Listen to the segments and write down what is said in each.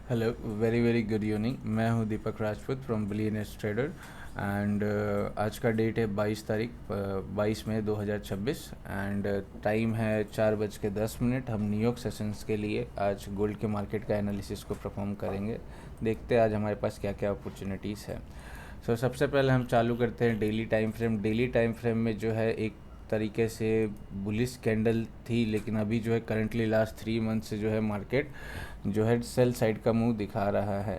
Hello, very very good evening. मैं हूं Deepak Rajput from billionaires trader and आज का डेट है 22 मई 2026 एंड टाइम है 4:10। हम न्यूयॉर्क सेशंस के लिए आज गोल्ड के मार्केट का एनालिसिस को परफॉर्म करेंगे। देखते हैं आज हमारे पास क्या क्या अपॉर्चुनिटीज़ है। सबसे पहले हम चालू करते हैं daily time frame. Daily time frame में जो है एक तरीके से बुलिश कैंडल थी, लेकिन अभी जो है करंटली लास्ट 3 मंथ से जो है मार्केट जो है सेल साइड का मुंह दिखा रहा है।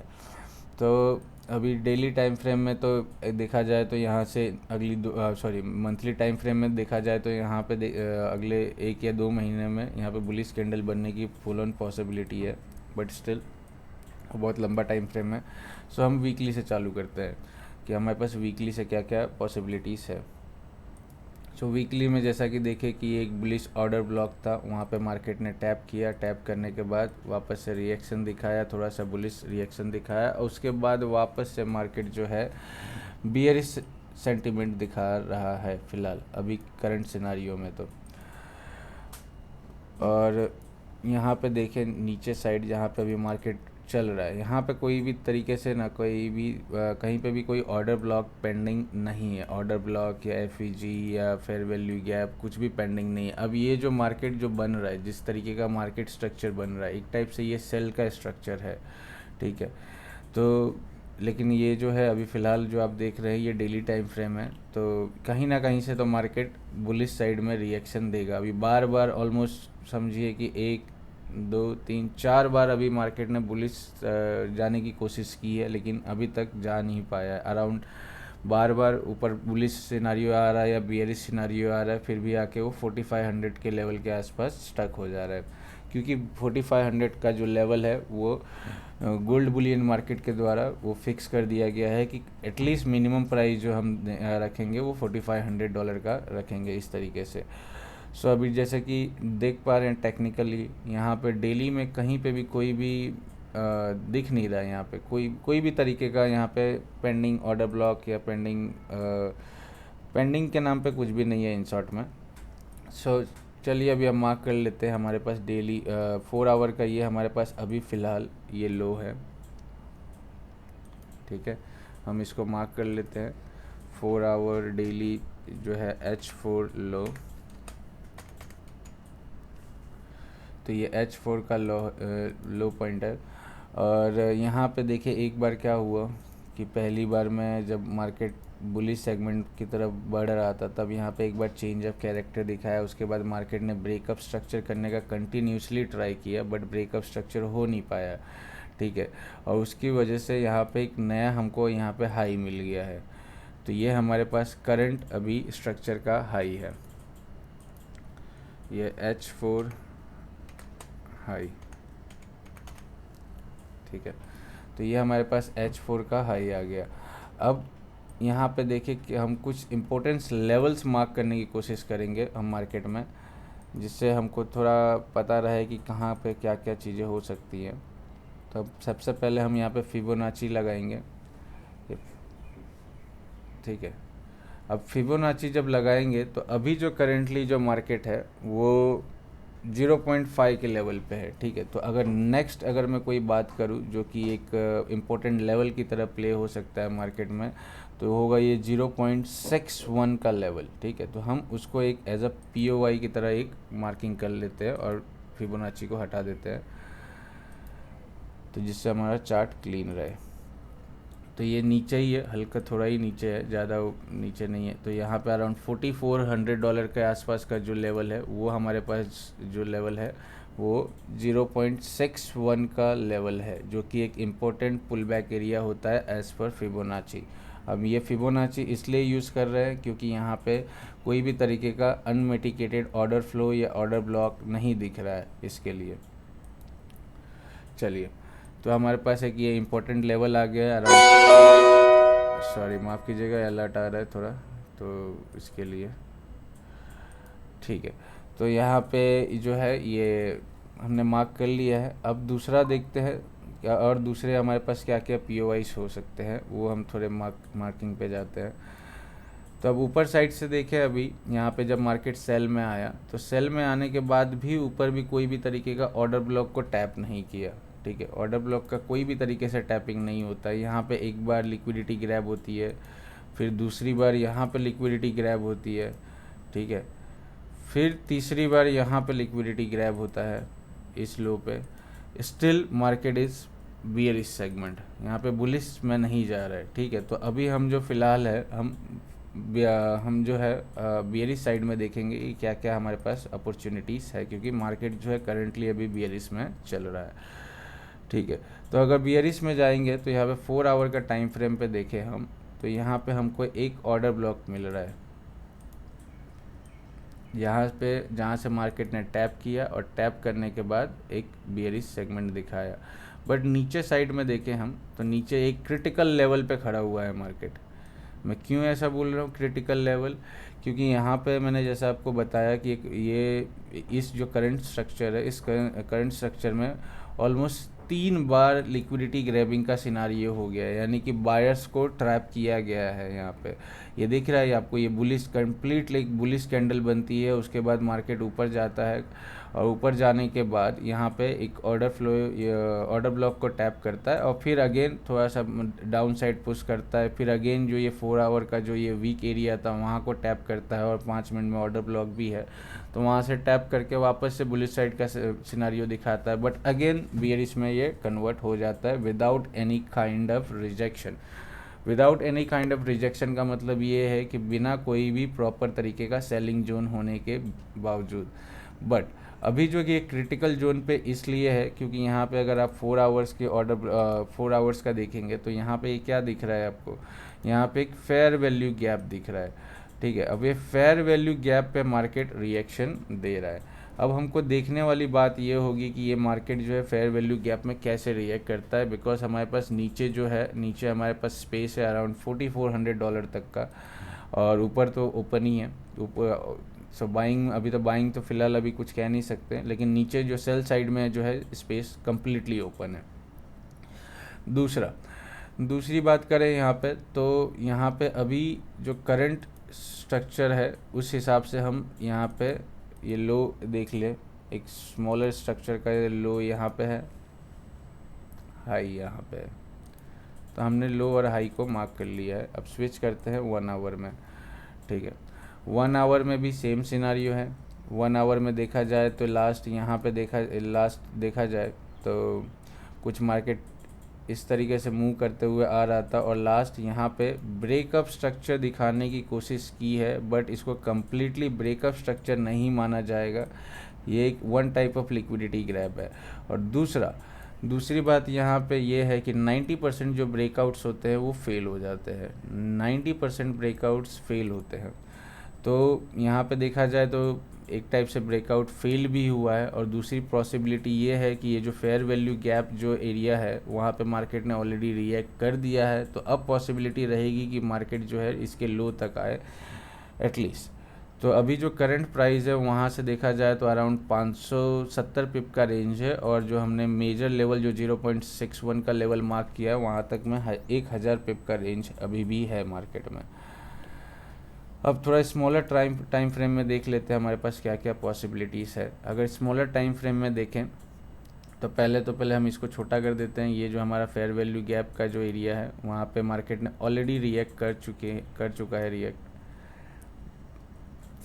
तो अभी डेली टाइम फ्रेम में तो देखा जाए तो यहाँ से अगली मंथली टाइम फ्रेम में देखा जाए तो यहाँ पे अगले 1 या 2 महीने में यहाँ पे बुलिश कैंडल बनने की फुल ऑन पॉसिबिलिटी है, बट स्टिल बहुत लंबा टाइम फ्रेम है। हम वीकली से चालू करते हैं कि हमारे पास वीकली से क्या क्या पॉसिबिलिटीज़ है। वीकली में जैसा कि देखे कि एक बुलिश ऑर्डर ब्लॉक था, वहाँ पे मार्केट ने टैप किया। टैप करने के बाद वापस से रिएक्शन दिखाया, थोड़ा सा बुलिश रिएक्शन दिखाया और उसके बाद वापस से मार्केट जो है बियरिश सेंटीमेंट दिखा रहा है फ़िलहाल अभी करंट सिनारियो में। तो और यहाँ पे देखें नीचे साइड जहाँ पे अभी मार्केट चल रहा है, यहाँ पे कोई भी तरीके से ना कोई भी कहीं पे भी कोई ऑर्डर ब्लॉक पेंडिंग नहीं है। ऑर्डर ब्लॉक या एफईजी या फेयर वैल्यू गैप कुछ भी पेंडिंग नहीं है। अब ये जो मार्केट जो बन रहा है, जिस तरीके का मार्केट स्ट्रक्चर बन रहा है, एक टाइप से ये सेल का स्ट्रक्चर है, ठीक है। तो लेकिन ये जो है अभी फ़िलहाल जो आप देख रहे हैं ये डेली टाइम फ्रेम है, तो कहीं ना कहीं से तो मार्केट बुलिश साइड में रिएक्शन देगा। अभी बार बार ऑलमोस्ट समझिए कि 1 2 3 4 बार अभी मार्केट ने बुलिश जाने की कोशिश की है, लेकिन अभी तक जा नहीं पाया है। अराउंड बार बार ऊपर बुलिश सिनारियो आ रहा है या बियरिश सिनारियो आ रहा है, फिर भी आके वो 4500 के लेवल के आसपास स्टक हो जा रहा है, क्योंकि 4500 का जो लेवल है वो गोल्ड बुलियन मार्केट के द्वारा वो फिक्स कर दिया गया है कि एटलीस्ट मिनिमम प्राइस जो हम रखेंगे वो $4500 का रखेंगे, इस तरीके से। अभी जैसे कि देख पा रहे हैं टेक्निकली यहाँ पे डेली में कहीं पे भी कोई भी दिख नहीं रहा है। यहाँ पे कोई भी तरीके का यहाँ पे पेंडिंग ऑर्डर ब्लॉक या पेंडिंग के नाम पे कुछ भी नहीं है इन शॉर्ट में। चलिए अभी हम मार्क कर लेते हैं। हमारे पास डेली 4 आवर का ये हमारे पास अभी फ़िलहाल ये लो है, ठीक है। हम इसको मार्क कर लेते हैं। 4 आवर डेली जो है H4 लो, तो ये H4 का लो पॉइंट है। और यहाँ पे देखिए एक बार क्या हुआ कि पहली बार में जब मार्केट बुलिश सेगमेंट की तरफ बढ़ रहा था, तब यहाँ पे एक बार चेंज ऑफ कैरेक्टर दिखाया। उसके बाद मार्केट ने ब्रेकअप स्ट्रक्चर करने का कंटिन्यूसली ट्राई किया, बट ब्रेकअप स्ट्रक्चर हो नहीं पाया, ठीक है। और उसकी वजह से यहाँ पे एक नया हमको यहाँ पे हाई मिल गया है। तो ये हमारे पास करंट अभी स्ट्रक्चर का हाई है, ये H4 हाई, ठीक है। तो ये हमारे पास H4 का हाई आ गया। अब यहाँ पे देखिए कि हम कुछ इम्पोर्टेंस लेवल्स मार्क करने की कोशिश करेंगे हम मार्केट में, जिससे हमको थोड़ा पता रहे कि कहाँ पे क्या क्या चीज़ें हो सकती हैं। तो अब सबसे पहले हम यहाँ पे फिबोनाची लगाएंगे, ठीक है। अब फिबोनाची जब लगाएंगे तो अभी जो करेंटली जो मार्केट है वो 0.5 के लेवल पे है, ठीक है। तो अगर नेक्स्ट अगर मैं कोई बात करूं जो कि एक इम्पोर्टेंट लेवल की तरह प्ले हो सकता है मार्केट में, तो होगा ये 0.61 का लेवल, ठीक है। तो हम उसको एक एज अ POI की तरह एक मार्किंग कर लेते हैं और फिबोनाची को हटा देते हैं, तो जिससे हमारा चार्ट क्लीन रहे। तो ये नीचे ही है, हल्का थोड़ा ही नीचे है, ज़्यादा नीचे नहीं है। तो यहाँ पे अराउंड $4400 के आसपास का जो लेवल है वो हमारे पास जो लेवल है वो 0.61 का लेवल है, जो कि एक इम्पोर्टेंट पुल बैक एरिया होता है एज़ पर फिबोनाची। अब ये फिबोनाची इसलिए यूज़ कर रहे हैं क्योंकि यहाँ पे कोई भी तरीके का अनमिटिकेटेड ऑर्डर फ्लो या ऑर्डर ब्लॉक नहीं दिख रहा है इसके लिए। चलिए, तो हमारे पास एक ये इम्पोर्टेंट लेवल आ गया है अराउंड, सॉरी माफ़ कीजिएगा अलर्ट आ रहा है थोड़ा, तो इसके लिए, ठीक है। तो यहाँ पे जो है ये हमने मार्क कर लिया है। अब दूसरा देखते हैं क्या और दूसरे हमारे पास क्या क्या POIs हो सकते हैं, वो हम थोड़े मार्किंग पे जाते हैं। तो अब ऊपर साइड से देखें, अभी यहाँ पे जब मार्केट सेल में आया तो सेल में आने के बाद भी ऊपर भी कोई भी तरीके का ऑर्डर ब्लॉक को टैप नहीं किया, ठीक है। ऑर्डर ब्लॉक का कोई भी तरीके से टैपिंग नहीं होता है। यहाँ पे एक बार लिक्विडिटी ग्रैब होती है, फिर दूसरी बार यहाँ पे लिक्विडिटी ग्रैब होती है, ठीक है, फिर तीसरी बार यहाँ पे लिक्विडिटी ग्रैब होता है इस लो पे। Still market is bearish segment, यहाँ पे बुलिश में नहीं जा रहा है, ठीक है। तो अभी हम जो फ़िलहाल है हम जो है बियरिश साइड में देखेंगे कि क्या क्या हमारे पास अपॉर्चुनिटीज़ है, क्योंकि मार्केट जो है करंटली अभी बियरिश में चल रहा है, ठीक है। तो अगर बियरिश में जाएंगे तो यहाँ पे 4 आवर का टाइम फ्रेम पे देखें हम, तो यहाँ पे हमको एक ऑर्डर ब्लॉक मिल रहा है यहाँ पे, जहाँ से मार्केट ने टैप किया और टैप करने के बाद एक बियरिश सेगमेंट दिखाया। बट नीचे साइड में देखें हम तो नीचे एक क्रिटिकल लेवल पे खड़ा हुआ है मार्केट। मैं क्यों ऐसा बोल रहा हूँ क्रिटिकल लेवल, क्योंकि यहाँ पे मैंने जैसा आपको बताया कि ये इस जो करंट स्ट्रक्चर है, इस करंट स्ट्रक्चर में ऑलमोस्ट 3 बार लिक्विडिटी ग्रैबिंग का सिनारियो हो गया है, यानी कि बायर्स को ट्रैप किया गया है। यहाँ पे ये दिख रहा है आपको, ये बुलिश कंप्लीटली एक बुलिश कैंडल बनती है, उसके बाद मार्केट ऊपर जाता है और ऊपर जाने के बाद यहाँ पे एक ऑर्डर ब्लॉक को टैप करता है और फिर अगेन थोड़ा सा डाउन साइड पुश करता है, फिर अगेन जो ये 4 आवर का जो ये वीक एरिया था वहाँ को टैप करता है और 5 मिनट में ऑर्डर ब्लॉक भी है, तो वहाँ से टैप करके वापस से बुलिश साइड का सिनारियो दिखाता है। बट अगेन बियरिश में ये कन्वर्ट हो जाता है without any kind of rejection. Without any kind of rejection का मतलब ये है कि बिना कोई भी प्रॉपर तरीके का सेलिंग जोन होने के बावजूद। बट अभी जो कि क्रिटिकल जोन पे इसलिए है क्योंकि यहाँ पे अगर आप 4 आवर्स के 4 आवर्स का देखेंगे तो यहाँ पे क्या दिख रहा है आपको, यहाँ पे एक फेयर वैल्यू गैप दिख रहा है, ठीक है। अब ये फेयर वैल्यू गैप पे मार्केट रिएक्शन दे रहा है। अब हमको देखने वाली बात ये होगी कि ये मार्केट जो है फेयर वैल्यू गैप में कैसे रिएक्ट करता है, बिकॉज हमारे पास नीचे जो है, नीचे हमारे पास स्पेस है अराउंड $4400 तक का, और ऊपर तो ओपन ही है ऊपर। सो बाइंग, अभी तो बाइंग तो फिलहाल अभी कुछ कह नहीं सकते, लेकिन नीचे जो सेल साइड में जो है स्पेस कम्प्लीटली ओपन है। दूसरी बात करें यहाँ पे, तो यहाँ पे अभी जो करंट स्ट्रक्चर है उस हिसाब से हम यहाँ पे ये लो देख ले, एक स्मॉलर स्ट्रक्चर का लो यहाँ पे है, हाई यहाँ पे है, तो हमने लो और हाई को मार्क कर लिया है। अब स्विच करते हैं 1 आवर में, ठीक है। 1 आवर में भी सेम सिनारियो है। 1 आवर में देखा जाए तो लास्ट देखा जाए तो कुछ मार्केट इस तरीके से मूव करते हुए आ रहा था और लास्ट यहाँ पे ब्रेकअप स्ट्रक्चर दिखाने की कोशिश की है, बट इसको कम्प्लीटली ब्रेकअप स्ट्रक्चर नहीं माना जाएगा। ये एक one type of liquidity grab है। और दूसरी बात यहाँ पे ये है कि 90% जो ब्रेकआउट्स होते हैं वो फेल हो जाते हैं, 90% ब्रेकआउट्स फेल होते हैं। तो यहाँ पे देखा जाए तो एक टाइप से ब्रेकआउट फेल भी हुआ है, और दूसरी पॉसिबिलिटी ये है कि ये जो फेयर वैल्यू गैप जो एरिया है वहाँ पे मार्केट ने ऑलरेडी रिएक्ट कर दिया है, तो अब पॉसिबिलिटी रहेगी कि मार्केट जो है इसके लो तक आए एटलीस्ट। तो अभी जो करंट प्राइस है वहाँ से देखा जाए तो अराउंड 570 पिप का रेंज है, और जो हमने मेजर लेवल जो 0.61 का लेवल मार्क किया है वहाँ तक में 1000 पिप का रेंज अभी भी है मार्केट में। अब थोड़ा स्मॉलर टाइम फ्रेम में देख लेते हैं हमारे पास क्या क्या पॉसिबिलिटीज़ है। अगर स्मॉलर टाइम फ्रेम में देखें तो पहले हम इसको छोटा कर देते हैं। ये जो हमारा फेयर वैल्यू गैप का जो एरिया है वहाँ पे मार्केट ने ऑलरेडी रिएक्ट कर चुका है रिएक्ट,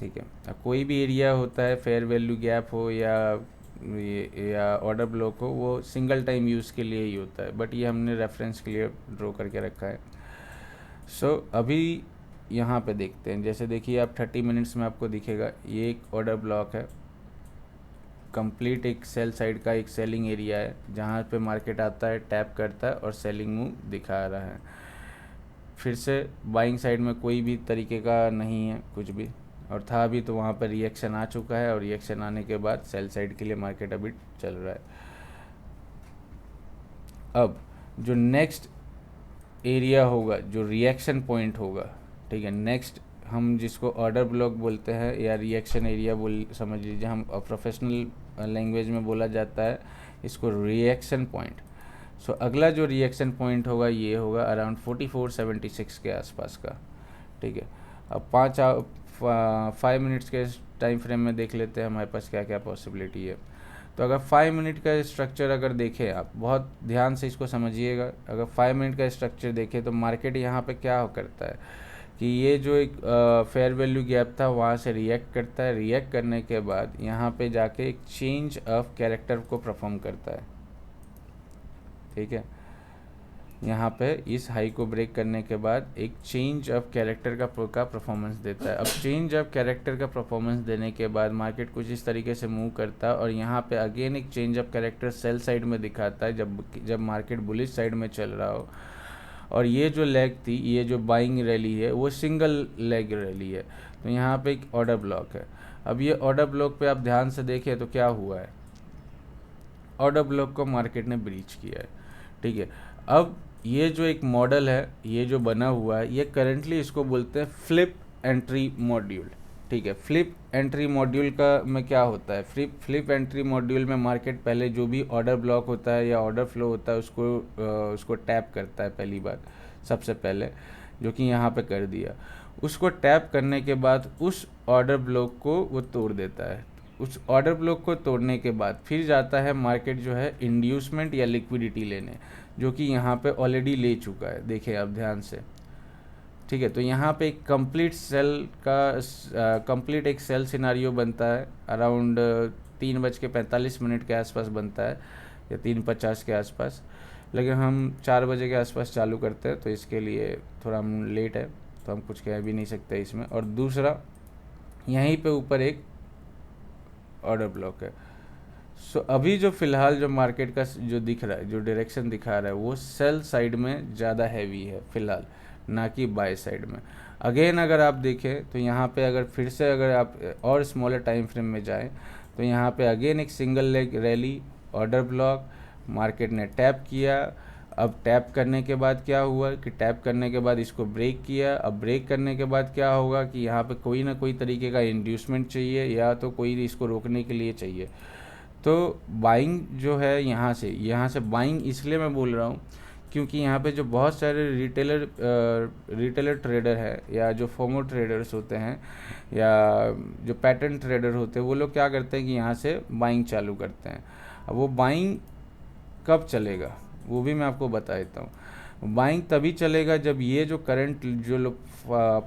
ठीक है। अब कोई भी एरिया होता है, फेयर वैल्यू गैप हो या ऑर्डर ब्लॉक हो, वो सिंगल टाइम यूज़ के लिए ही होता है, बट ये हमने रेफरेंस के लिए ड्रॉ करके रखा है। सो अभी यहाँ पे देखते हैं, जैसे देखिए आप 30 मिनट्स में आपको दिखेगा ये एक ऑर्डर ब्लॉक है, कंप्लीट एक सेल साइड का एक सेलिंग एरिया है जहाँ पे मार्केट आता है, टैप करता है और सेलिंग मूव दिखा रहा है। फिर से बाइंग साइड में कोई भी तरीके का नहीं है कुछ भी, और था भी तो वहाँ पर रिएक्शन आ चुका है, और रिएक्शन आने के बाद सेल साइड के लिए मार्केट अभी चल रहा है। अब जो नेक्स्ट एरिया होगा, जो रिएक्शन पॉइंट होगा, ठीक है, नेक्स्ट हम जिसको ऑर्डर ब्लॉक बोलते हैं या रिएक्शन एरिया समझ लीजिए, हम प्रोफेशनल लैंग्वेज में बोला जाता है इसको रिएक्शन पॉइंट। सो अगला जो रिएक्शन पॉइंट होगा ये होगा अराउंड 4476 के आसपास का, ठीक है। अब 5 मिनट्स के टाइम फ्रेम में देख लेते हैं हमारे पास क्या क्या पॉसिबिलिटी है। तो अगर 5 मिनट का स्ट्रक्चर अगर देखें, आप बहुत ध्यान से इसको समझिएगा, अगर 5 मिनट का स्ट्रक्चर देखें तो मार्केट यहाँ पे क्या करता है कि ये जो एक फेयर वैल्यू गैप था वहाँ से रिएक्ट करता है, रिएक्ट करने के बाद यहाँ पे जाके एक चेंज ऑफ कैरेक्टर को परफॉर्म करता है, ठीक है। यहाँ पे इस हाई को ब्रेक करने के बाद एक चेंज ऑफ कैरेक्टर का परफॉर्मेंस देता है। अब चेंज ऑफ कैरेक्टर का परफॉर्मेंस देने के बाद मार्केट कुछ इस तरीके से मूव करता है और यहाँ पे अगेन एक change of character sell side में दिखाता है जब मार्केट बुलिश साइड में चल रहा हो। और ये जो लेग थी, ये जो बाइंग रैली है वो सिंगल लेग रैली है, तो यहाँ पे एक ऑर्डर ब्लॉक है। अब ये ऑर्डर ब्लॉक पे आप ध्यान से देखें तो क्या हुआ है, ऑर्डर ब्लॉक को मार्केट ने ब्रीच किया है, ठीक है। अब ये जो एक मॉडल है, ये जो बना हुआ है, ये करंटली इसको बोलते हैं फ्लिप एंट्री मॉड्यूल, ठीक है। फ्लिप एंट्री मॉड्यूल का में क्या होता है, फ्लिप एंट्री मॉड्यूल में मार्केट पहले जो भी ऑर्डर ब्लॉक होता है या ऑर्डर फ्लो होता है उसको टैप करता है पहली बार, सबसे पहले, जो कि यहाँ पे कर दिया। उसको टैप करने के बाद उस ऑर्डर ब्लॉक को वो तोड़ देता है। उस ऑर्डर ब्लॉक को तोड़ने के बाद फिर जाता है मार्केट जो है इंड्यूसमेंट या लिक्विडिटी लेने, जो कि यहाँ पे ऑलरेडी ले चुका है, देखिए आप ध्यान से, ठीक है। तो यहाँ पे एक कंप्लीट एक सेल सिनारियो बनता है, अराउंड 3:45 के आसपास बनता है या 3:50 के आसपास, लेकिन हम 4 बजे के आसपास चालू करते हैं तो इसके लिए थोड़ा हम लेट है तो हम कुछ कह भी नहीं सकते इसमें। और दूसरा, यहीं पे ऊपर एक ऑर्डर ब्लॉक है। सो अभी जो फ़िलहाल जो मार्केट का जो दिख रहा है, जो डायरेक्शन दिखा रहा है, वो सेल साइड में ज़्यादा हैवी है फ़िलहाल, ना कि बाय साइड में। अगेन अगर आप देखें तो यहाँ पे अगर फिर से अगर आप और स्मॉलर टाइम फ्रेम में जाएं तो यहाँ पे अगेन एक single leg rally, order block, market ने टैप किया। अब टैप करने के बाद क्या हुआ कि टैप करने के बाद इसको ब्रेक किया। अब ब्रेक करने के बाद क्या होगा कि यहाँ पे कोई ना कोई तरीके का इंड्यूसमेंट चाहिए या तो कोई इसको रोकने के लिए चाहिए। तो बाइंग जो है यहाँ से बाइंग इसलिए मैं बोल रहा हूँ क्योंकि यहाँ पे जो बहुत सारे रिटेलर ट्रेडर है या जो फोमो ट्रेडर्स होते हैं या जो पैटर्न ट्रेडर होते हैं, वो लोग क्या करते हैं कि यहाँ से बाइंग चालू करते हैं। अब वो बाइंग कब चलेगा वो भी मैं आपको बता देता हूँ। बाइंग तभी चलेगा जब ये जो करंट जो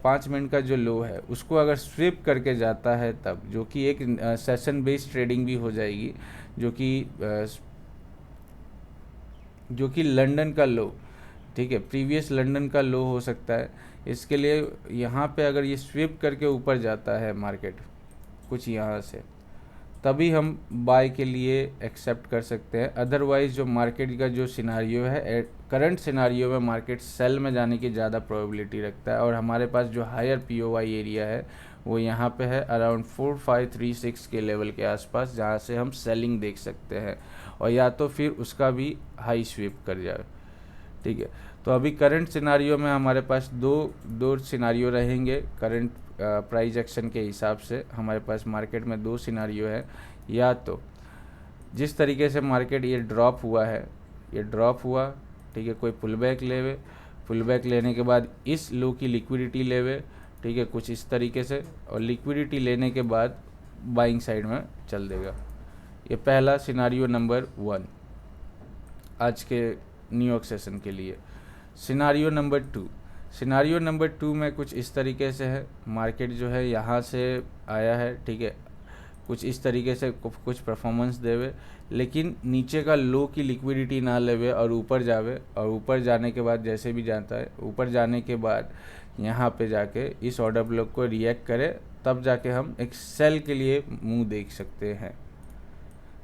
5 मिनट का जो लो है उसको अगर स्विप करके जाता है तब, जो कि एक सेशन बेस्ड ट्रेडिंग भी हो जाएगी, जो कि लंदन का लो, ठीक है, प्रीवियस लंदन का लो हो सकता है। इसके लिए यहाँ पे अगर ये स्विप करके ऊपर जाता है मार्केट कुछ यहाँ से, तभी हम बाय के लिए एक्सेप्ट कर सकते हैं। अदरवाइज़ जो मार्केट का जो सिनारियो है, करंट सिनारियो में मार्केट सेल में जाने की ज़्यादा प्रोबेबिलिटी रखता है। और हमारे पास जो हायर पीओवाई एरिया है वो यहाँ पे है अराउंड 4536 के लेवल के आसपास, जहाँ से हम सेलिंग देख सकते हैं, और या तो फिर उसका भी हाई स्वीप कर जाए, ठीक है। तो अभी करंट सिनारियो में हमारे पास दो सिनारियो रहेंगे। करंट प्राइस एक्शन के हिसाब से हमारे पास मार्केट में 2 सिनारियो है। या तो जिस तरीके से मार्केट ये ड्रॉप हुआ, ठीक है, कोई पुल बैक लेने के बाद इस लो की लिक्विडिटी लेवे, ठीक है, कुछ इस तरीके से, और लिक्विडिटी लेने के बाद बाइंग साइड में चल देगा। ये पहला सिनारियो नंबर 1 आज के न्यूयॉर्क सेशन के लिए। सिनारियो नंबर 2 में कुछ इस तरीके से है, मार्केट जो है यहाँ से आया है, ठीक है, कुछ इस तरीके से कुछ परफॉर्मेंस देवे, लेकिन नीचे का लो की लिक्विडिटी ना लेवे और ऊपर जावे, और ऊपर जाने के बाद जैसे भी जाता है, ऊपर जाने के बाद यहाँ पे जाके इस ऑर्डर ब्लॉक को रिएक्ट करे, तब जाके हम एक सेल के लिए मुंह देख सकते हैं।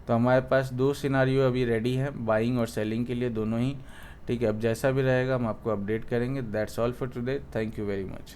तो हमारे पास 2 सिनारियो अभी रेडी है, बाइंग और सेलिंग के लिए दोनों ही, ठीक है। अब जैसा भी रहेगा हम आपको अपडेट करेंगे। That's all for today, thank you very much.